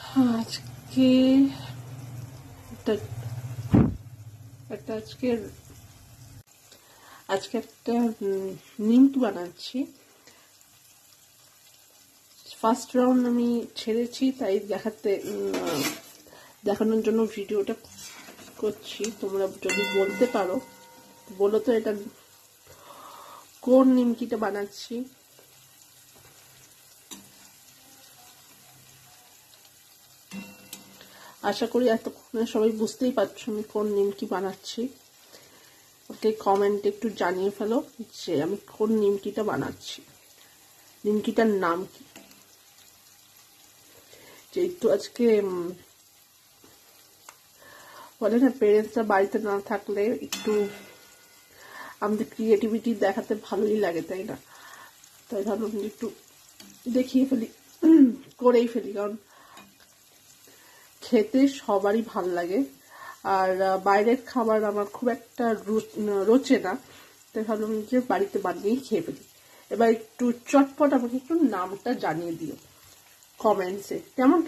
আজকে একটা নিমকি বানাচ্ছি। ফার্স্ট রাউন্ড আমি ছেড়েছি, তাই দেখানোর জন্য ভিডিওটা করছি। তোমরা যদি বলতে পারো, বলো তো এটা কোন নিমকিটা বানাচ্ছি। আশা করি এতক্ষণে সবাই বুঝতেই পারছো আমি কোন নিমকি বানাচ্ছি। ওকে কমেন্টে একটু জানিয়ে ফেলো যে আমি কোন নিমকিটা বানাচ্ছি, নিমকিটার নাম কি। যেহেতু আজকে বলে না, পেরেন্টসরা বাড়িতে না থাকলে একটু আমাদের ক্রিয়েটিভিটি দেখাতে ভালোই লাগে, তাই না? তাই ভাবলাম একটু দেখিয়ে ফেলি, করেই ফেলি, কারণ খেতে সবারই ভাল লাগে। আর বাইরের খাবার আমার খুব একটা রোচে না, তাই ভাবলাম যে বাড়িতে বানিয়েই খেয়ে ফেলি। এবার একটু চটপট আমাকে একটু নামটা জানিয়ে দিও কমেন্টসে, কেমন?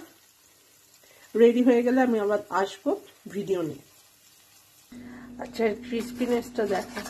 রেডি হয়ে গেলে আমি আবার আসবো ভিডিও নিয়ে। আচ্ছা, ক্রিসপিনেসটা দেখো।